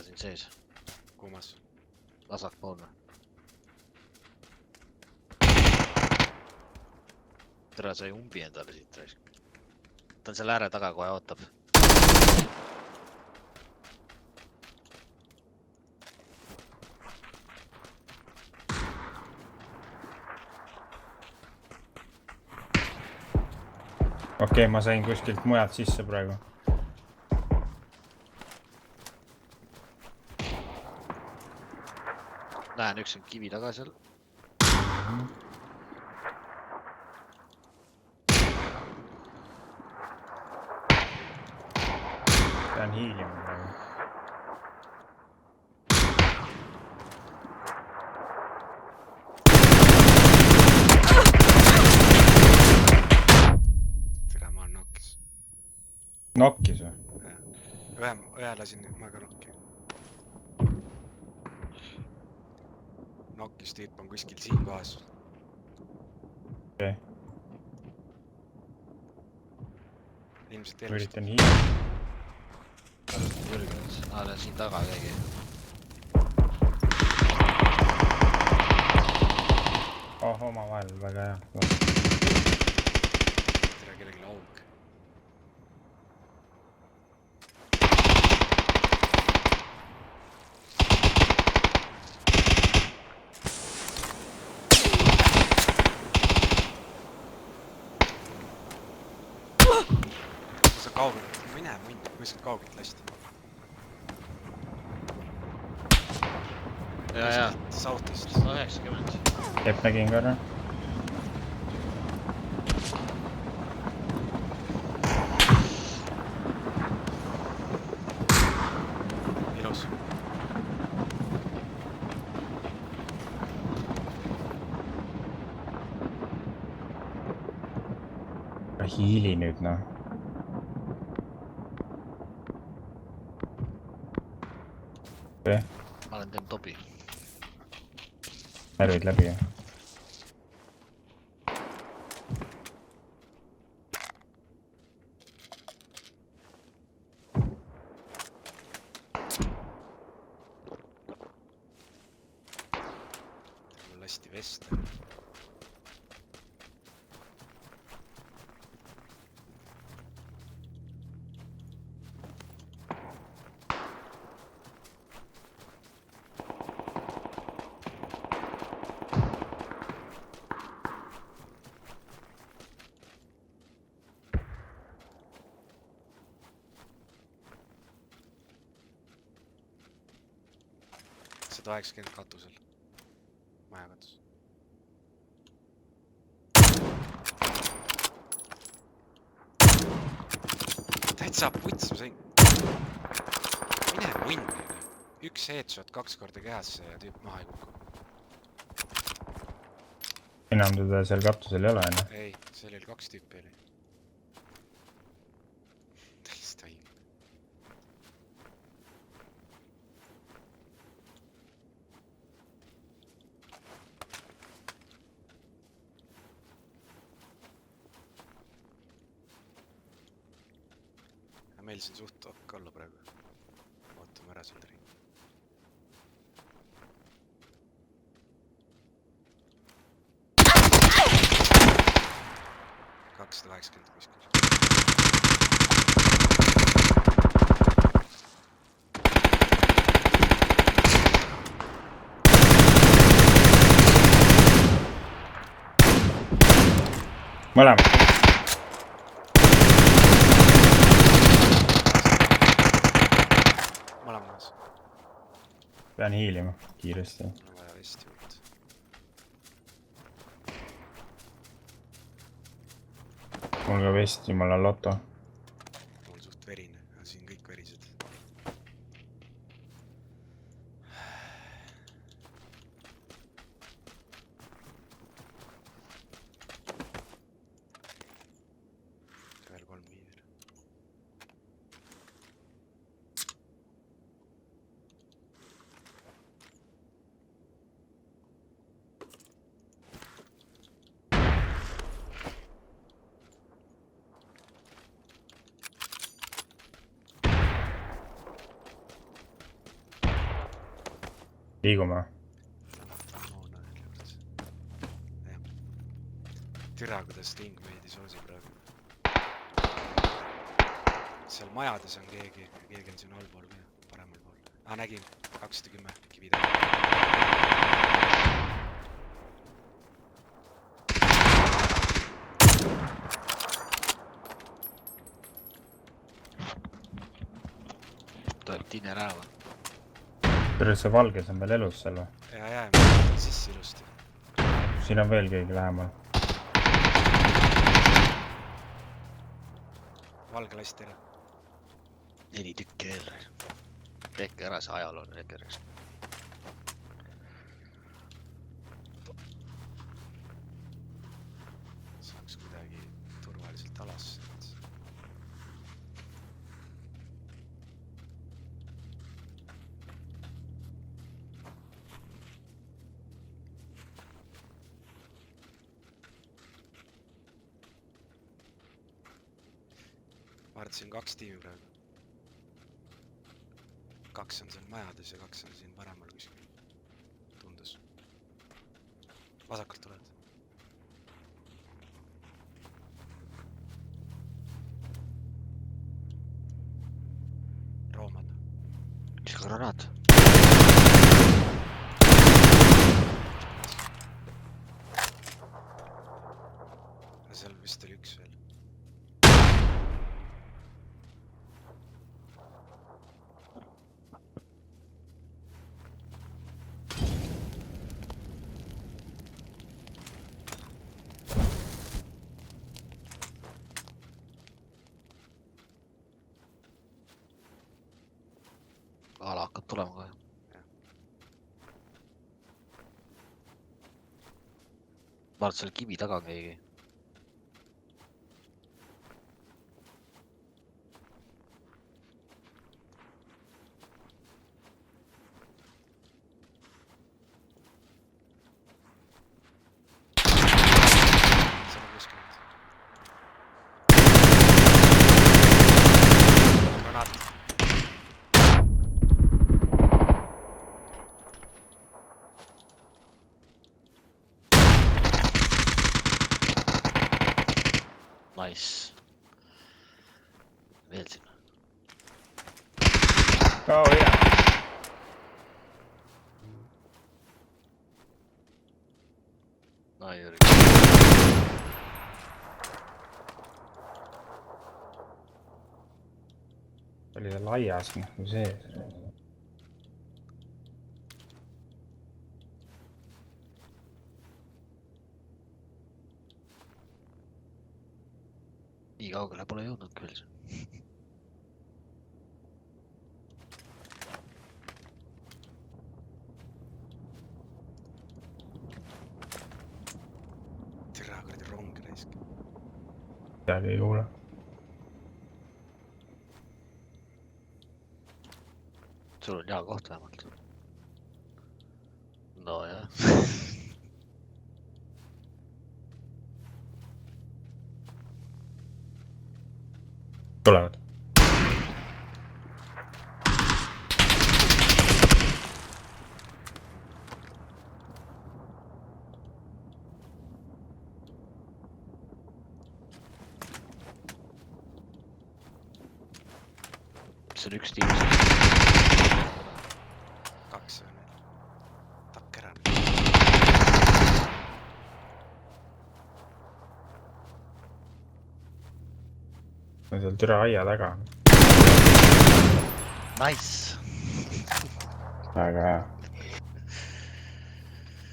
siin sees. Kummas? Vasakpoolne. Tere, sai umbi endale siit raisk. Ta on seal ääre taga, kohe ootab. Okei, ma sain kuskilt mujalt sisse praegu. Näen, üks on kivi taga seal. Pean hiilima praegu. Tere, ma olen nokkis. Nokkis või? Ühe lasin ma ka nokki. Nokkis tüüp on kuskil siin kohas. Okei. Ilmselt Ma elust. üritan hiilima. Jürgens. Näen siin taga keegi. Oh, oma vahel, väga hea. Tere, kellelgi auk. Sa kaugelt, mine mund, kuskilt kaugelt lasti. Ja. Sautist. 190. Jep, nägin korra. Ilus. Hiili nüüd, noh. Okei, Ma olen teen tobi. närvid läbi. Mul lasti vest. Sada 80 katusel. Maja katus. Täitsa puts, ma sain. Mine mund. Üks headshot 2 korda kehasse ja tüüp maha ei kuku. Enam teda seal katusel ei ole, enne. Ei, seal oli 2 tüüpi oli. Täiesti haige. Meil siin suht okk olla praegu. Ootame ära selle ringi. Kakssada 80 kuskil. Mõlemad. Mõlemas. Pean hiilima kiiresti. On vaja vesti võtta. Mul ka vest, jumala loto. Mul suht verine, siin kõik verised. Veel 3 liider. liigume . Moona veel juures . jah . Türa , kuidas Sting meid ei soosi praegu . seal majades on keegi ja keegi on siin allpool ka , paremal pool . nägin , 210 kivi taga . tuleb Tine Rääva . tere , see valges on veel elus seal või ? ja , ma võtan sisse ilusti . siin on veel keegi lähemal . valge lasti ära . 4 tükki veel . tehke ära see ajalooline rekereks . saaks kuidagi turvaliselt alasse . ma arvan , et siin on 2 tiimi praegu . 2 on seal majades ja 2 on siin paremal kuskil . tundus . vasakult tuled . Rooman . mis granaat ? seal vist oli üks veel . ala hakkab tulema kohe . ma arvan , et seal kivi taga on keegi . Sada 60 . granaat . Nice . veel sinna . oh yeah . no Jüri . oli ta laias nagu sees . nii kaugele pole jõudnud küll . türa kuradi rong raisk . midagi ei kuule . sul on hea koht vähemalt . nojah . tulevad . see on üks tiim . 2 on veel . tapke ära . on seal türa aia taga . Nice . väga hea .